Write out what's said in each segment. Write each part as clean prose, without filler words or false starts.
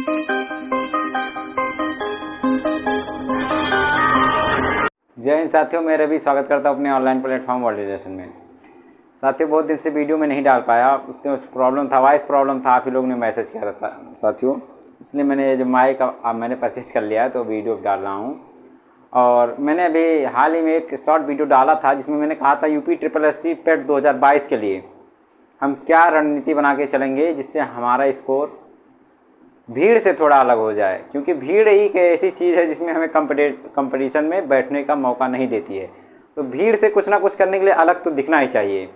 जय हिंद साथियों, मैं रवि स्वागत करता हूं अपने ऑनलाइन प्लेटफॉर्म वर्ल्ड रिलेशन में। साथियों, बहुत दिन से वीडियो में नहीं डाल पाया, उसके कुछ प्रॉब्लम था, वॉइस प्रॉब्लम था। आप ही लोगों ने मैसेज किया था साथियों, इसलिए मैंने जो माइक मैंने परचेज कर लिया है तो वीडियो डाल रहा हूँ। और मैंने अभी हाल ही में एक शॉर्ट वीडियो डाला था जिसमें मैंने कहा था यूपी SSC पेट 2022 के लिए हम क्या रणनीति बना के चलेंगे जिससे हमारा स्कोर भीड़ से थोड़ा अलग हो जाए, क्योंकि भीड़ ही एक ऐसी चीज़ है जिसमें हमें कंपटीशन में बैठने का मौका नहीं देती है। तो भीड़ से कुछ ना कुछ करने के लिए अलग तो दिखना ही चाहिए।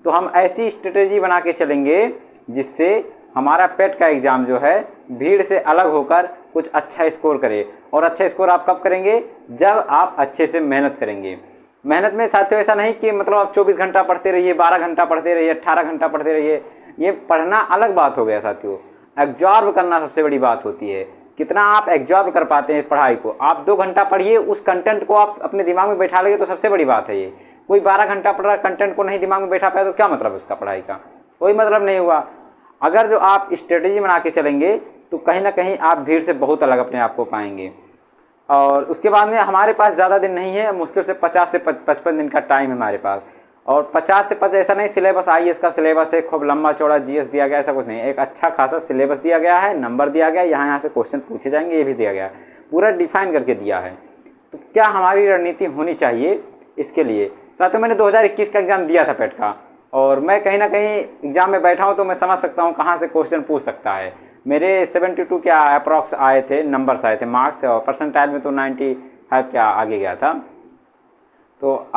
तो हम ऐसी स्ट्रेटेजी बना के चलेंगे जिससे हमारा पेट का एग्ज़ाम जो है भीड़ से अलग होकर कुछ अच्छा स्कोर करे। और अच्छा स्कोर आप कब करेंगे? जब आप अच्छे से मेहनत करेंगे। मेहनत में साथियों ऐसा नहीं कि मतलब आप 24 घंटा पढ़ते रहिए, 12 घंटा पढ़ते रहिए, 18 घंटा पढ़ते रहिए। ये पढ़ना अलग बात हो गया साथियों, एब्जॉर्ब करना सबसे बड़ी बात होती है। कितना आप एब्जॉर्ब कर पाते हैं पढ़ाई को। आप 2 घंटा पढ़िए, उस कंटेंट को आप अपने दिमाग में बैठा लेंगे तो सबसे बड़ी बात है ये। कोई 12 घंटा पढ़ रहा कंटेंट को नहीं दिमाग में बैठा पाया तो क्या मतलब उसका पढ़ाई का? कोई मतलब नहीं हुआ। अगर जो आप स्ट्रेटेजी बना के चलेंगे तो कहीं ना कहीं आप भीड़ से बहुत अलग अपने आप को पाएंगे। और उसके बाद में हमारे पास ज़्यादा दिन नहीं है, मुश्किल से 50 से 55 दिन का टाइम है हमारे पास। और 50 से 50 ऐसा नहीं सिलेबस IAS का सिलेबस है, खूब लंबा चौड़ा GS दिया गया, ऐसा कुछ नहीं। एक अच्छा खासा सिलेबस दिया गया है, नंबर दिया गया है, यहाँ से क्वेश्चन पूछे जाएंगे, ये भी दिया गया है, पूरा डिफाइन करके दिया है। तो क्या हमारी रणनीति होनी चाहिए इसके लिए? साथियों, मैंने 2021 का एग्ज़ाम दिया था पेट का, और मैं कहीं ना कहीं एग्ज़ाम में बैठा हूँ तो मैं समझ सकता हूँ कहाँ से क्वेश्चन पूछ सकता है। मेरे 72 के अप्रॉक्स आए थे, नंबर्स आए थे, मार्क्स, और परसेंटाइल में तो 95 के आगे गया था। तो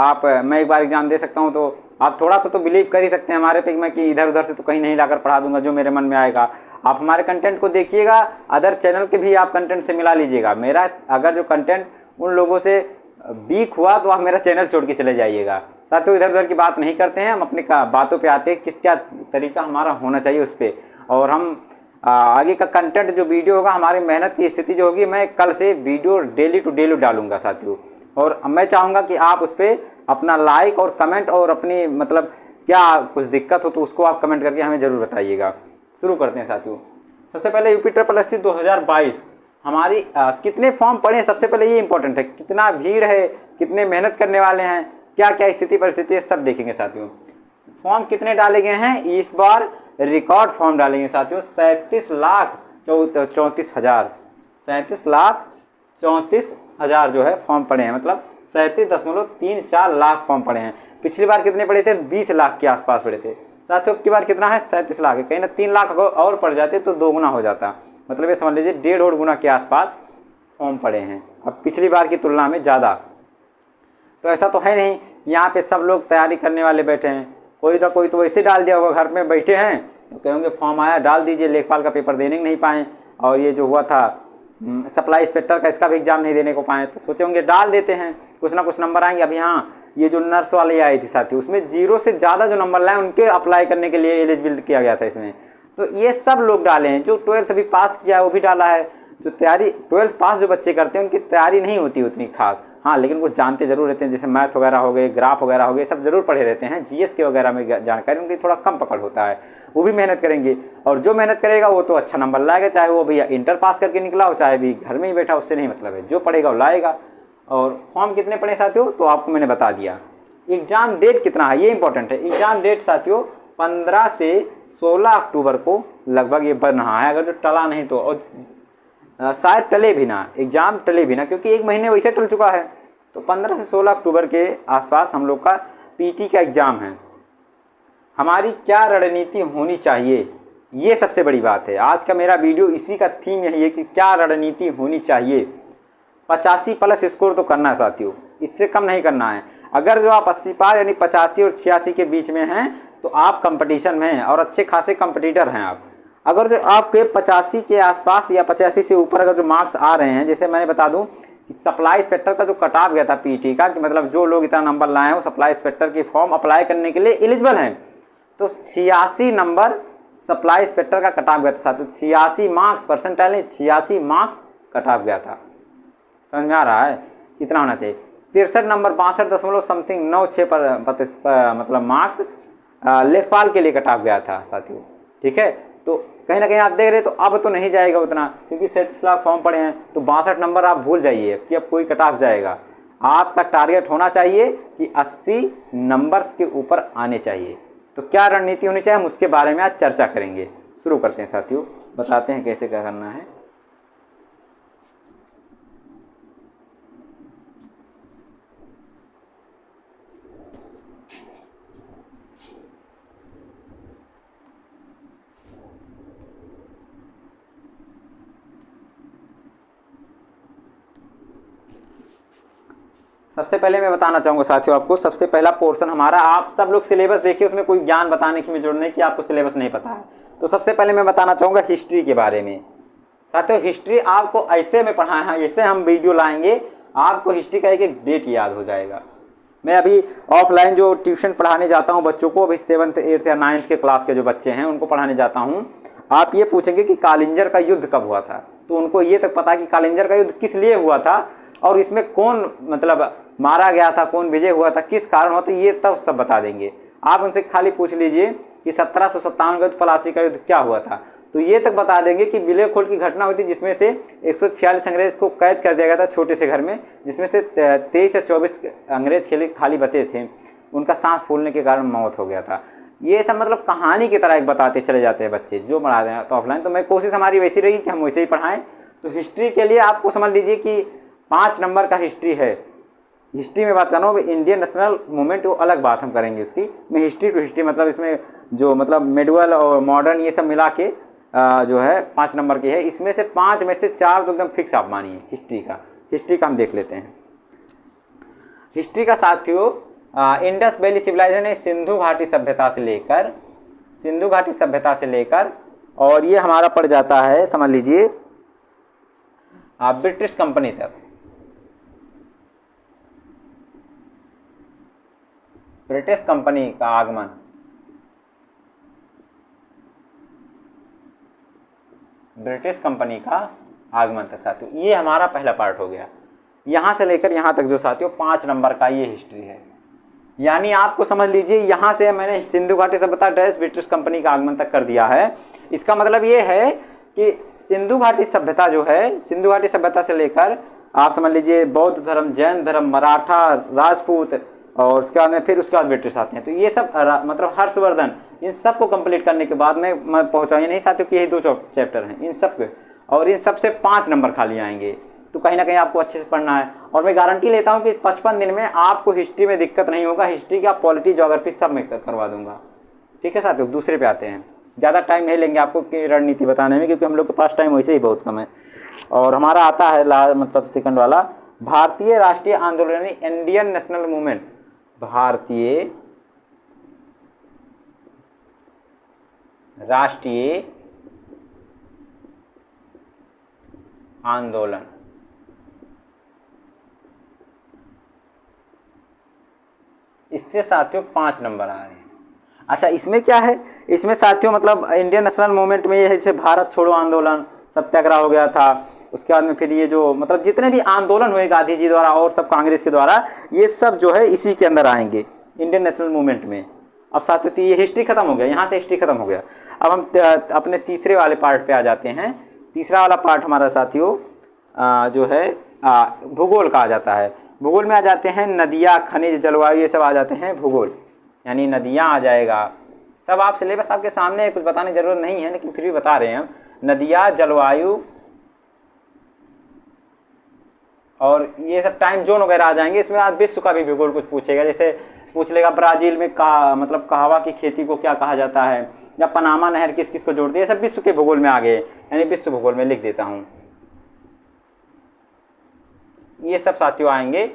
मैं एक बार एग्ज़ाम दे सकता हूँ, तो आप थोड़ा सा तो बिलीव कर ही सकते हैं हमारे पे मैं कि इधर उधर से तो कहीं नहीं लाकर पढ़ा दूंगा, जो मेरे मन में आएगा। आप हमारे कंटेंट को देखिएगा, अदर चैनल के भी आप कंटेंट से मिला लीजिएगा। मेरा अगर जो कंटेंट उन लोगों से वीक हुआ तो आप मेरा चैनल छोड़ के चले जाइएगा। साथियों, इधर उधर की बात नहीं करते हैं, हम अपनी बातों पर आते हैं, क्या तरीका हमारा होना चाहिए उस पर। और हम आगे का कंटेंट जो वीडियो होगा, हमारी मेहनत की स्थिति जो होगी, मैं कल से वीडियो डेली टू डेली डालूंगा साथियों। और मैं चाहूँगा कि आप उस पर अपना लाइक और कमेंट और अपनी मतलब क्या कुछ दिक्कत हो तो उसको आप कमेंट करके हमें ज़रूर बताइएगा। शुरू करते हैं साथियों। सबसे पहले यूपी SSC 2022 हमारी कितने फॉर्म पड़े, सबसे पहले ये इंपॉर्टेंट है। कितना भीड़ है, कितने मेहनत करने वाले हैं, क्या क्या स्थिति परिस्थिति है, सब देखेंगे साथियों। फॉर्म कितने डाले गए हैं इस बार? रिकॉर्ड फॉर्म डालेंगे साथियों, 37,34,000 37,34,000 जो है फॉर्म पड़े हैं, मतलब 37.34 लाख फॉर्म पड़े हैं। पिछली बार कितने पड़े थे? 20 लाख के आसपास पड़े थे साथियों। अब की बार कितना है? 37 लाख है। कहीं ना 3 लाख और पड़ जाते तो 2 गुना हो जाता, मतलब ये समझ लीजिए 1.5 गुना के आसपास फॉर्म पड़े हैं अब पिछली बार की तुलना में ज़्यादा। तो ऐसा तो है नहीं यहाँ पे सब लोग तैयारी करने वाले बैठे हैं। कोई ना कोई तो वैसे डाल दिया होगा, घर में बैठे हैं तो कहेंगे फॉर्म आया डाल दीजिए, लेखपाल का पेपर देने नहीं पाए, और ये जो हुआ था सप्लाई इंस्पेक्टर का, इसका भी एग्जाम नहीं देने को पाए, तो सोचे होंगे डाल देते हैं, कुछ ना कुछ नंबर आएंगे। अब यहाँ ये जो नर्स वाले आई थी साथी, उसमें 0 से ज़्यादा जो नंबर लाए उनके अप्लाई करने के लिए एलिजिबल किया गया था इसमें। तो ये सब लोग डाले हैं। जो 12th अभी पास किया है वो भी डाला है। जो तैयारी 12th पास जो बच्चे करते हैं उनकी तैयारी नहीं होती उतनी खास, हाँ, लेकिन कुछ जानते जरूर रहते हैं, जैसे मैथ वगैरह हो गए, ग्राफ वगैरह हो गए, सब जरूर पढ़े रहते हैं। GS के वगैरह में जानकारी उनकी थोड़ा कम पकड़ होता है, वो भी मेहनत करेंगे। और जो मेहनत करेगा वो तो अच्छा नंबर लाएगा, चाहे वो भैया इंटर पास करके निकला हो, चाहे भी घर में ही बैठा, उससे नहीं मतलब है, जो पढ़ेगा वो लाएगा। और फॉर्म कितने पड़े साथियों तो आपको मैंने बता दिया। एग्ज़ाम डेट कितना है ये इंपॉर्टेंट है। एग्ज़ाम डेट साथियों 15 से 16 अक्टूबर को लगभग ये बन रहा है, अगर जो टला नहीं तो, और शायद टले भी ना, एग्ज़ाम टले भी ना, क्योंकि 1 महीने वैसे टल चुका है। तो 15 से 16 अक्टूबर के आसपास हम लोग का PT का एग्ज़ाम है। हमारी क्या रणनीति होनी चाहिए, ये सबसे बड़ी बात है। आज का मेरा वीडियो इसी का थीम यही है कि क्या रणनीति होनी चाहिए। 85 प्लस स्कोर तो करना है साथियों, इससे कम नहीं करना है। अगर जो आप 80 पार यानी 85 और 86 के बीच में हैं तो आप कंपटीशन में हैं और अच्छे खासे कंपटीटर हैं आप। अगर जो आपके 85 के आसपास या 85 से ऊपर अगर जो मार्क्स आ रहे हैं, जैसे मैंने बता दूं कि सप्लाई इंस्पेक्टर का जो कट ऑफ गया था PT का, कि मतलब जो लोग इतना नंबर लाए हैं वो सप्लाई इंस्पेक्टर की फॉर्म अप्लाई करने के लिए एलिजिबल हैं, तो 86 नंबर सप्लाई इंस्पेक्टर का कट ऑफ गया था साथियों। 86 मार्क्स, परसेंटाइल नहीं, 86 मार्क्स कट ऑफ गया था। समझ में आ रहा है कितना होना चाहिए? 63 नंबर 62 समथिंग 96 मतलब मार्क्स लेखपाल के लिए कट ऑफ गया था साथियों। ठीक है, तो कहीं ना कहीं आप देख रहे तो अब तो नहीं जाएगा उतना, क्योंकि 37 लाख फॉर्म पड़े हैं, तो 62 नंबर आप भूल जाइए कि अब कोई कट ऑफ जाएगा। आपका टारगेट होना चाहिए कि 80 नंबर्स के ऊपर आने चाहिए। तो क्या रणनीति होनी चाहिए, हम उसके बारे में आज चर्चा करेंगे। शुरू करते हैं साथियों, बताते हैं कैसे क्या करना है। सबसे पहले मैं बताना चाहूँगा साथियों आपको, सबसे पहला पोर्शन हमारा, आप सब लोग सिलेबस देखिए, उसमें कोई ज्ञान बताने की जरूरत नहीं कि आपको सिलेबस नहीं पता है। तो सबसे पहले मैं बताना चाहूँगा हिस्ट्री के बारे में। साथियों हिस्ट्री आपको ऐसे में पढ़ाना है, ऐसे हम वीडियो लाएंगे, आपको हिस्ट्री का एक एक डेट याद हो जाएगा। मैं अभी ऑफलाइन जो ट्यूशन पढ़ाने जाता हूँ बच्चों को, अभी 7th 8th या 9th के क्लास के जो बच्चे हैं उनको पढ़ाने जाता हूँ। आप ये पूछेंगे कि कालिंजर का युद्ध कब हुआ था, तो उनको ये तक पता कि कालिंजर का युद्ध किस लिए हुआ था और इसमें कौन मतलब मारा गया था, कौन विजय हुआ था, किस कारण हुआ था, ये तब सब बता देंगे। आप उनसे खाली पूछ लीजिए कि 1757 का युद्ध, प्लासी का युद्ध क्या हुआ था, तो ये तक बता देंगे कि विलय खोल की घटना हुई थी जिसमें से 146 अंग्रेज को कैद कर दिया गया था छोटे से घर में, जिसमें से 23 या 24 अंग्रेज खाली बचे थे, उनका सांस फूलने के कारण मौत हो गया था। ये सब मतलब कहानी की तरह एक बताते चले जाते हैं बच्चे जो पढ़ा रहे हैं। तो ऑफलाइन तो मैं कोशिश हमारी वैसी रही कि हम वैसे ही पढ़ाएं। तो हिस्ट्री के लिए आपको समझ लीजिए कि 5 नंबर का हिस्ट्री है। हिस्ट्री में बात कर रहा हूँ, इंडियन नेशनल मूवमेंट वो अलग बात हम करेंगे उसकी। मैं हिस्ट्री टू हिस्ट्री मतलब इसमें जो मतलब मेडुअल और मॉडर्न ये सब मिला के जो है 5 नंबर की है। इसमें से 5 में से 4 तो एकदम फिक्स आप मानिए हिस्ट्री का हम देख लेते हैं। हिस्ट्री का साथियों इंडस वैली सिविलाइजेशन है, सिंधु घाटी सभ्यता से लेकर और ये हमारा पड़ जाता है समझ लीजिए ब्रिटिश कंपनी तक। ब्रिटिश कंपनी का आगमन, ब्रिटिश कंपनी का आगमन तक साथियों, ये हमारा पहला पार्ट हो गया। यहाँ से लेकर यहाँ तक जो साथियों 5 नंबर का ये हिस्ट्री है। यानी आपको समझ लीजिए यहाँ से मैंने सिंधु घाटी सभ्यता डैश ब्रिटिश कंपनी का आगमन तक कर दिया है। इसका मतलब ये है कि सिंधु घाटी सभ्यता जो है, सिंधु घाटी सभ्यता से लेकर आप समझ लीजिए बौद्ध धर्म, जैन धर्म, मराठा, राजपूत और उसके बाद में फिर उसके बाद ब्रिटिश आते हैं। तो ये सब मतलब हर्षवर्धन, इन सब को कंप्लीट करने के बाद में मैं पहुँचाऊँ नहीं साथियों कि यही 2 चैप्टर हैं इन सब के, और इन सब से 5 नंबर खाली आएंगे। तो कहीं ना कहीं आपको अच्छे से पढ़ना है और मैं गारंटी लेता हूँ कि 55 दिन में आपको हिस्ट्री में दिक्कत नहीं होगा। हिस्ट्री का पॉलिटी, ज्योग्राफी सब मैं करवा दूंगा। ठीक है साथियों, दूसरे पे आते हैं। ज़्यादा टाइम नहीं लेंगे आपको कि रणनीति बताने में, क्योंकि हम लोग के पास टाइम वैसे ही बहुत कम है। और हमारा आता है मतलब सेकंड वाला, भारतीय राष्ट्रीय आंदोलन, इंडियन नेशनल मूवमेंट। भारतीय राष्ट्रीय आंदोलन, इससे साथियों 5 नंबर आ रहे हैं। अच्छा इसमें क्या है, इसमें साथियों मतलब इंडियन नेशनल मूवमेंट में ये है जैसे भारत छोड़ो आंदोलन, सत्याग्रह हो गया था, उसके बाद में फिर ये जो मतलब जितने भी आंदोलन हुए गांधी जी द्वारा और सब कांग्रेस के द्वारा, ये सब जो है इसी के अंदर आएंगे इंडियन नेशनल मूवमेंट में। अब साथियों ये हिस्ट्री खत्म हो गया, यहाँ से हिस्ट्री खत्म हो गया। अब हम अपने तीसरे वाले पार्ट पे आ जाते हैं। तीसरा वाला पार्ट हमारा साथियों जो है भूगोल का आ जाता है। भूगोल में आ जाते हैं नदियाँ, खनिज, जलवायु, ये सब आ जाते हैं भूगोल, यानी नदियाँ आ जाएगा। सब आप सिलेबस आपके सामने है, कुछ बताने की जरूरत नहीं है, लेकिन फिर भी बता रहे हैं हम। नदियाँ, जलवायु और ये सब टाइम जोन वगैरह आ जाएंगे। इसमें आज विश्व का भी भूगोल कुछ पूछेगा, जैसे पूछ लेगा ब्राजील में मतलब कहवा की खेती को क्या कहा जाता है, या पनामा नहर किस किस को जोड़ती है, ये सब विश्व के भूगोल में आ गए, यानी विश्व भूगोल में लिख देता हूँ। ये सब साथियों आएंगे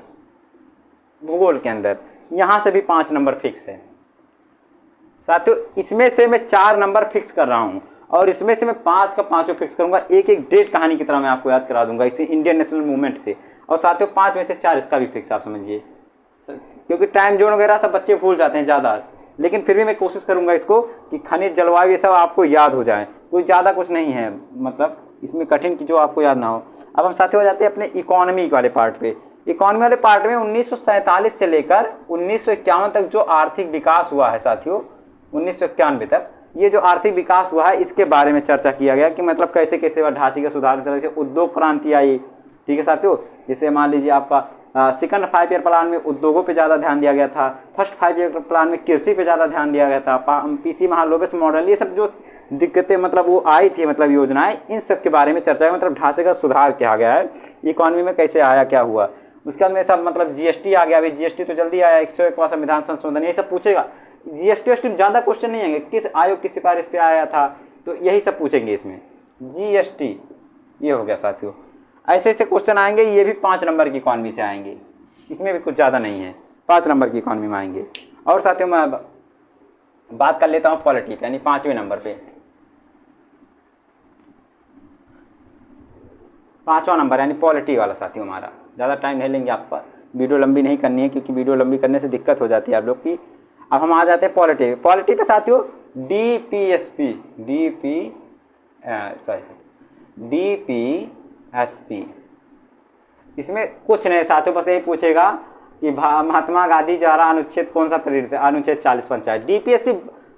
भूगोल के अंदर। यहाँ से भी 5 नंबर फिक्स है साथियों। इसमें से मैं 4 नंबर फिक्स कर रहा हूँ और इसमें से मैं 5 का 5 फिक्स करूँगा। एक एक डेट कहानी की तरह मैं आपको याद करा दूंगा इसे इंडियन नेशनल मूवमेंट से। और साथियों 5 में से 4 इसका भी फिक्स आप समझिए, क्योंकि टाइम जोन वगैरह सब बच्चे भूल जाते हैं ज़्यादा, लेकिन फिर भी मैं कोशिश करूँगा इसको कि खनिज, जलवायु ये सब आपको याद हो जाए। कोई ज़्यादा कुछ नहीं है मतलब इसमें कठिन की जो आपको याद ना हो। अब हम साथियों हो जाते हैं अपने इकोनॉमी वाले पार्ट पे। इकोनॉमी वाले पार्ट में 1947 से लेकर 1951 तक जो आर्थिक विकास हुआ है साथियों, 1991 तक, ये जो आर्थिक विकास हुआ है इसके बारे में चर्चा किया गया कि मतलब कैसे कैसे वह ढांचे के सुधार की तरह से उद्योग क्रांति आई। ठीक है साथियों, जैसे मान लीजिए आपका सेकंड 5 ईयर प्लान में उद्योगों पे ज़्यादा ध्यान दिया गया था, फर्स्ट 5 ईयर प्लान में कृषि पे ज़्यादा ध्यान दिया गया था, पीसी महालोबेस मॉडल, ये सब जो दिक्कतें मतलब वो आई थी मतलब योजनाएं, इन सब के बारे में चर्चा है, मतलब ढांचे का सुधार किया गया है, इकॉनमी में कैसे आया क्या हुआ। उसके बाद में सब मतलब जीएसटी आ गया, अभी जीएसटी तो जल्दी आया, 101वां संविधान संशोधन, ये सब पूछेगा। जीएसटी वेस्टी ज़्यादा क्वेश्चन नहीं आएंगे, किस आयोग की सिफारिश पे आया था, तो यही सब पूछेंगे इसमें। जीएसटी ये हो गया साथियों, ऐसे ऐसे क्वेश्चन आएंगे, ये भी 5 नंबर की इकॉनमी से आएंगे, इसमें भी कुछ ज़्यादा नहीं है, 5 नंबर की इकॉनमी में आएंगे। और साथियों मैं बात कर लेता हूँ पॉलिटी यानी 5वें नंबर पे, 5वां नंबर यानी पॉलिटी वाला साथियों हमारा। ज़्यादा टाइम नहीं लेंगे आपका, वीडियो लंबी नहीं करनी है क्योंकि वीडियो लंबी करने से दिक्कत हो जाती है आप लोग की। अब हम आ जाते हैं पॉलिटी। पॉलिटी पे साथियों डीपीएसपी, इसमें कुछ नहीं साथियों, बस यही पूछेगा कि महात्मा गांधी द्वारा अनुच्छेद कौन सा प्रेरित है, अनुच्छेद 40 पंचायत। डीपीएसपी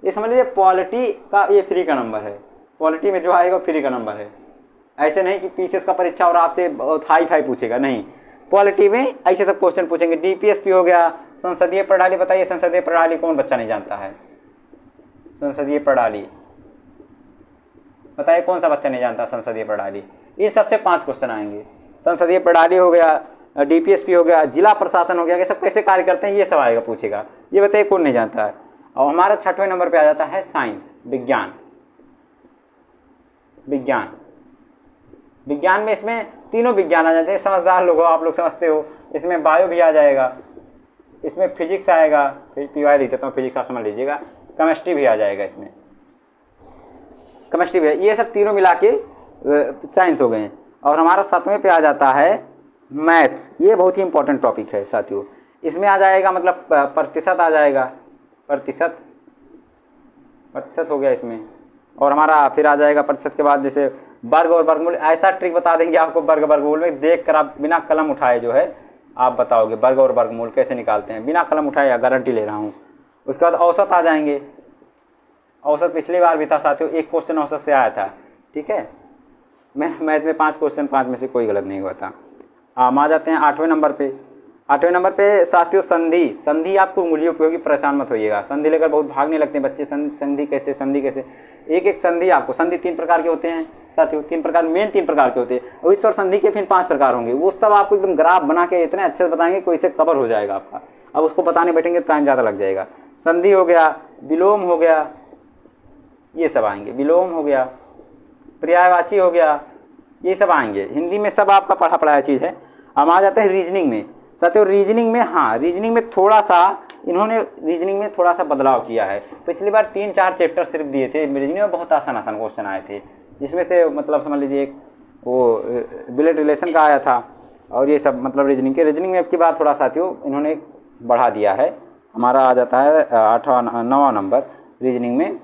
ये समझ लीजिए पॉलिटी का ये फ्री का नंबर है, पॉलिटी में जो आएगा फ्री का नंबर है। ऐसे नहीं कि पीसीएस का परीक्षा और आपसे बहुत हाई फाई पूछेगा, नहीं, पॉलिटी में ऐसे सब क्वेश्चन पूछेंगे। डीपीएसपी हो गया। संसदीय प्रणाली बताइए, संसदीय प्रणाली कौन बच्चा नहीं जानता है, संसदीय प्रणाली बताइए कौन सा बच्चा नहीं जानता संसदीय प्रणाली। इन सबसे 5 क्वेश्चन आएंगे। संसदीय प्रणाली हो गया, डीपीएसपी हो गया, जिला प्रशासन हो गया, ये सब कैसे कार्य करते हैं ये सब आएगा पूछेगा, ये बताइए कौन नहीं जानता है। और हमारा 6वें नंबर पे आ जाता है साइंस, विज्ञान। विज्ञान विज्ञान में इसमें तीनों विज्ञान आ जाते हैं, समझदार लोग हो आप लोग समझते हो। इसमें बायो भी आ जाएगा, इसमें फिजिक्स आएगा, पीवाई लिख देता हूँ, फिजिक्स आप समझ लीजिएगा, केमिस्ट्री भी आ जाएगा, इसमें केमिस्ट्री भी है। ये सब तीनों मिला के साइंस हो गए हैं। और हमारा 7वें पे आ जाता है मैथ्स, ये बहुत ही इंपॉर्टेंट टॉपिक है साथियों। इसमें आ जाएगा मतलब प्रतिशत आ जाएगा, प्रतिशत हो गया इसमें। और हमारा फिर आ जाएगा प्रतिशत के बाद जैसे वर्ग और वर्गमूल, ऐसा ट्रिक बता देंगे आपको वर्ग वर्गमूल में, देख कर आप बिना कलम उठाए जो है आप बताओगे वर्ग और वर्गमूल कैसे निकालते हैं, बिना कलम उठाए, गारंटी ले रहा हूँ। उसके बाद औसत आ जाएंगे, औसत पिछली बार भी था साथियों, 1 क्वेश्चन औसत से आया था। ठीक है, मैथ में 5 क्वेश्चन, 5 में से कोई गलत नहीं हुआ था। हम आ जाते हैं 8वें नंबर पे। 8वें नंबर पे साथियों संधि। संधि आपको उंगलियों उपयोगी, परेशान मत होइएगा, संधि लेकर बहुत भागने लगते हैं बच्चे, संधि कैसे, संधि कैसे। एक संधि आपको, संधि 3 प्रकार के होते हैं साथियों, 3 प्रकार, मेन 3 प्रकार के होते हैं। और इस और संधि के फिर 5 प्रकार होंगे, वो सब आपको एकदम ग्राफ बना के इतने अच्छे से बताएंगे कोई से कवर हो जाएगा आपका। अब उसको बताने बैठेंगे टाइम ज़्यादा लग जाएगा। संधि हो गया, विलोम हो गया, ये सब आएंगे, विलोम हो गया, पर्यायवाची हो गया, ये सब आएंगे। हिंदी में सब आपका पढ़ाया चीज़ है। हम आ जाते हैं रीजनिंग में साथियों। रीजनिंग में हाँ, रीजनिंग में थोड़ा सा इन्होंने रीजनिंग में थोड़ा सा बदलाव किया है। पिछली बार 3-4 चैप्टर सिर्फ दिए थे, रीजनिंग में बहुत आसान क्वेश्चन आए थे, जिसमें से मतलब समझ लीजिए एक वो ब्लड रिलेशन का आया था, और ये सब मतलब रीजनिंग में अब की बार थोड़ा साथियों इन्होंने बढ़ा दिया है। हमारा आ जाता है 9वां नंबर रीजनिंग में।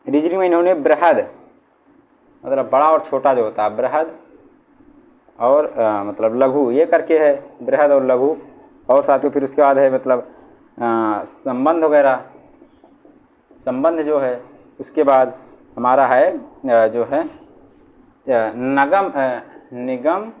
रीजनिंग में इन्होंने बृहद मतलब बड़ा और छोटा जो होता है, बृहद और मतलब लघु, ये करके है, बृहद और लघु। और साथियों फिर उसके बाद है मतलब संबंध वगैरह, संबंध जो है। उसके बाद हमारा है जो है निगम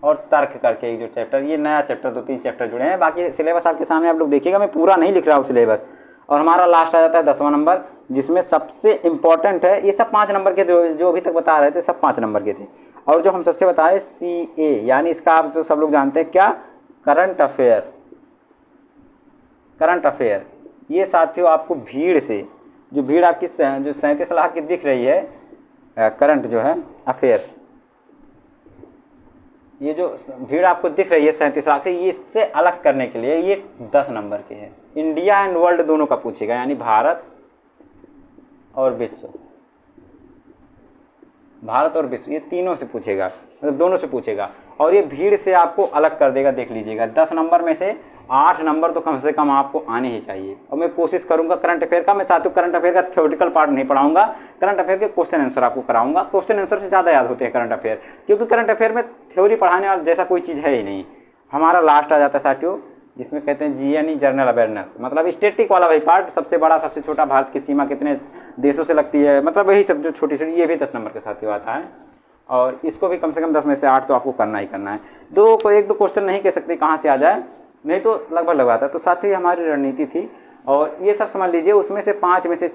और तर्क करके एक जो चैप्टर, ये नया चैप्टर, 2-3 चैप्टर जुड़े हैं। बाकी सिलेबस आपके सामने आप लोग देखिएगा, मैं पूरा नहीं लिख रहा हूँ सिलेबस। और हमारा लास्ट आ जाता है 10वां नंबर, जिसमें सबसे इम्पॉर्टेंट है, ये सब 5 नंबर के जो अभी तक बता रहे थे सब 5 नंबर के थे। और जो हम सबसे बता रहे CA, यानी इसका आप जो सब लोग जानते हैं क्या, करंट अफेयर। करंट अफेयर ये साथियों आपको भीड़ से, जो भीड़ आपकी जो 37 लाख की दिख रही है, करंट जो है अफेयर, ये जो भीड़ आपको दिख रही है 37 लाख से, ये इससे अलग करने के लिए ये 10 नंबर के हैं। इंडिया एंड वर्ल्ड दोनों का पूछेगा, यानी भारत और विश्व, भारत और विश्व, ये तीनों से पूछेगा, मतलब दोनों से पूछेगा। और ये भीड़ से आपको अलग कर देगा, देख लीजिएगा। 10 नंबर में से 8 नंबर तो कम से कम आपको आने ही चाहिए। और मैं कोशिश करूंगा करंट अफेयर का, मैं साथियों करंट अफेयर का थ्योरेटिकल पार्ट नहीं पढ़ाऊंगा, करंट अफेयर के क्वेश्चन आंसर आपको कराऊंगा। क्वेश्चन आंसर से ज़्यादा याद होते हैं करंट अफेयर, क्योंकि करंट अफेयर में थ्योरी पढ़ाने वाला जैसा कोई चीज़ है ही नहीं। हमारा लास्ट आ जाता है साथियों जिसमें कहते हैं जी यानी जनरल अवेयरनेस, मतलब स्टैटिक वाला वही पार्ट, सबसे बड़ा सबसे छोटा, भारत की सीमा कितने देशों से लगती है, मतलब वही सब जो छोटी छोटी, ये भी 10 नंबर के साथ ही आता है। और इसको भी कम से कम 10 में से 8 तो आपको करना ही करना है। एक दो क्वेश्चन नहीं कह सकते कहाँ से आ जाए, नहीं तो लगभग लगवाता। तो साथ ही हमारी रणनीति थी, और ये सब समझ लीजिए, उसमें से 5 में से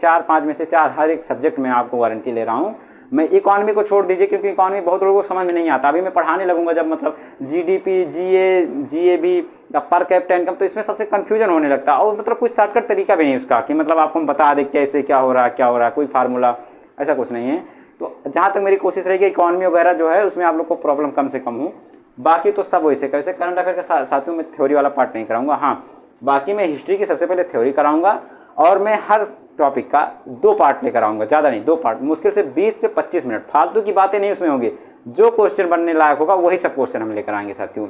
4 हर एक सब्जेक्ट में आपको वारंटी ले रहा हूँ। मैं इकॉनमी को छोड़ दीजिए, क्योंकि इकॉनमी बहुत लोगों को समझ में नहीं आता। अभी मैं पढ़ाने लगूंगा जब मतलब जीडीपी, जीएबी या पर कैपिटा इनकम, तो इसमें सबसे कंफ्यूजन होने लगता है, और मतलब कोई शॉर्टकट तरीका भी नहीं उसका कि मतलब आपको हम बता दें कैसे क्या हो रहा है, कोई फार्मूला ऐसा कुछ नहीं है। तो जहाँ तक मेरी कोशिश रहेगी इकॉनमी वगैरह जो है उसमें आप लोग को प्रॉब्लम कम से कम हो। बाकी तो सब वैसे कैसे करंट अफेयर के साथियों में थ्योरी वाला पार्ट नहीं कराऊंगा। हाँ, बाकी मैं हिस्ट्री की सबसे पहले थ्योरी कराऊंगा, और मैं हर टॉपिक का 2 पार्ट लेकर आऊँगा, ज़्यादा नहीं, 2 पार्ट, मुश्किल से 20 से 25 मिनट, फालतू की बातें नहीं उसमें होंगी। जो क्वेश्चन बनने लायक होगा वही सब क्वेश्चन हम लेकर आएंगे साथियों।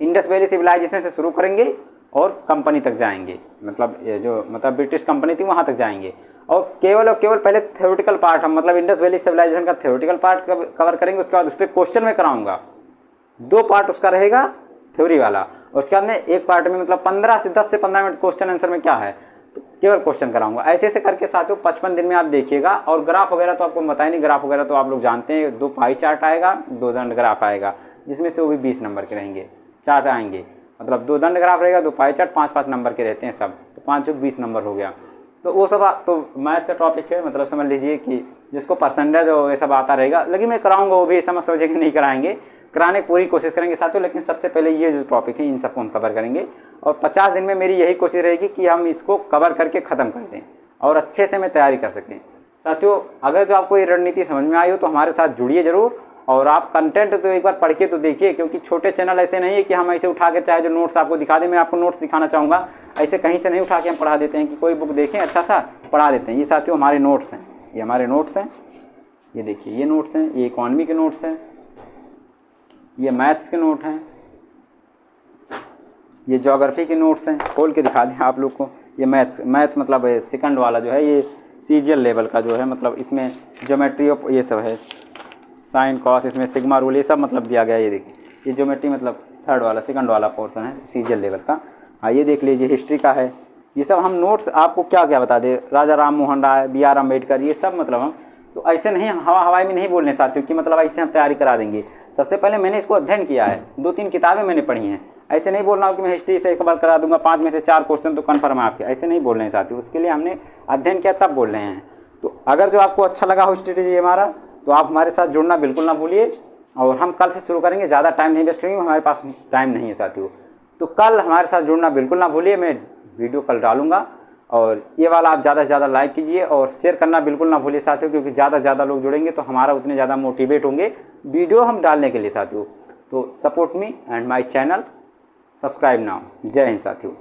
इंडस वैली सिविलाइजेशन से शुरू करेंगे और कंपनी तक जाएंगे, मतलब जो ब्रिटिश कंपनी थी वहाँ तक जाएंगे, और केवल पहले थ्योरेटिकल पार्ट हम मतलब इंडस वैली सिविलाइजेशन का थ्योरेटिकल पार्ट कवर करेंगे। उसके बाद उस पर क्वेश्चन में कराऊंगा, 2 पार्ट उसका रहेगा थ्योरी वाला, और उसके बाद में एक पार्ट में मतलब 10 से 15 मिनट क्वेश्चन आंसर में क्या है, तो केवल क्वेश्चन कराऊंगा। ऐसे ऐसे करके साथियों 55 दिन में आप देखिएगा। और ग्राफ वगैरह तो आपको बताया नहीं, ग्राफ वगैरह तो आप लोग जानते हैं, 2 पाई चार्ट आएगा, 2 दंड ग्राफ आएगा, जिसमें से वो भी 20 नंबर के रहेंगे, 4 आएंगे, मतलब 2 दंड ग्राफ रहेगा, 2 पाई चार्ट, 5-5 नंबर के रहते हैं सब, तो 5 + 20 नंबर हो गया। तो वो सब तो मैथ का टॉपिक है, मतलब समझ लीजिए कि जिसको परसेंटेज और ये सब आता रहेगा, लेकिन मैं कराऊंगा, वो भी समझ समझे कि नहीं कराएंगे, कराने की पूरी कोशिश करेंगे साथियों। लेकिन सबसे पहले ये जो टॉपिक है इन सबको हम कवर करेंगे, और 50 दिन में मेरी यही कोशिश रहेगी कि हम इसको कवर करके ख़त्म कर दें और अच्छे से मैं तैयारी कर सकें साथियों। अगर जो आपको ये रणनीति समझ में आई हो तो हमारे साथ जुड़िए ज़रूर, और आप कंटेंट तो एक बार पढ़ के तो देखिए, क्योंकि छोटे चैनल ऐसे नहीं है कि हम ऐसे उठा के चाहे जो नोट्स आपको दिखा दें। मैं आपको नोट्स दिखाना चाहूँगा, ऐसे कहीं से नहीं उठा के हम पढ़ा देते हैं कि कोई बुक देखें अच्छा सा पढ़ा देते हैं। ये साथियों हमारे नोट्स हैं, ये हमारे नोट्स हैं, ये देखिए ये नोट्स हैं, ये इकॉनमी के नोट्स हैं, ये मैथ्स के नोट हैं, ये ज्योग्राफी के नोट्स हैं, खोल के दिखा दें आप लोग को। ये मैथ्स मतलब सेकंड वाला जो है, ये सीजीएल लेवल का जो है, मतलब इसमें ज्योमेट्री और ये सब है, साइन कॉस, इसमें सिग्मा रूल, ये सब मतलब दिया गया है। ये देखिए ये ज्योमेट्री मतलब सेकंड वाला पोर्शन है सीजीएल लेवल का। हाँ, ये देख लीजिए हिस्ट्री का है। ये सब हम नोट्स आपको क्या क्या बता दें, राजा राम मोहन राय, BR अम्बेडकर, ये सब मतलब हम तो ऐसे नहीं, हम हवाई में नहीं बोलने साथियों कि मतलब ऐसे हम तैयारी करा देंगे। सबसे पहले मैंने इसको अध्ययन किया है, 2-3 किताबें मैंने पढ़ी हैं। ऐसे नहीं बोल रहा हूँ कि मैं हिस्ट्री से कवर करा दूंगा, 5 में से 4 क्वेश्चन तो कन्फर्म है आपके, ऐसे नहीं बोल रहे हैं साथियों। उसके लिए हमने अध्ययन किया तब बोल रहे हैं। तो अगर जो आपको अच्छा लगा हो स्ट्रेटेजी हमारा, तो आप हमारे साथ जुड़ना बिल्कुल ना भूलिए। और हम कल से शुरू करेंगे, ज़्यादा टाइम नहीं वेस्ट करेंगे, हमारे पास टाइम नहीं है साथियों। तो कल हमारे साथ जुड़ना बिल्कुल ना भूलिए, मैं वीडियो कल डालूंगा, और ये वाला आप ज़्यादा से ज़्यादा लाइक कीजिए और शेयर करना बिल्कुल ना भूलिए साथियों, क्योंकि ज़्यादा से ज़्यादा लोग जुड़ेंगे तो हमारा उतने ज़्यादा मोटिवेट होंगे वीडियो हम डालने के लिए साथियों। तो support me and my channel, subscribe now. जय हिंद साथियों।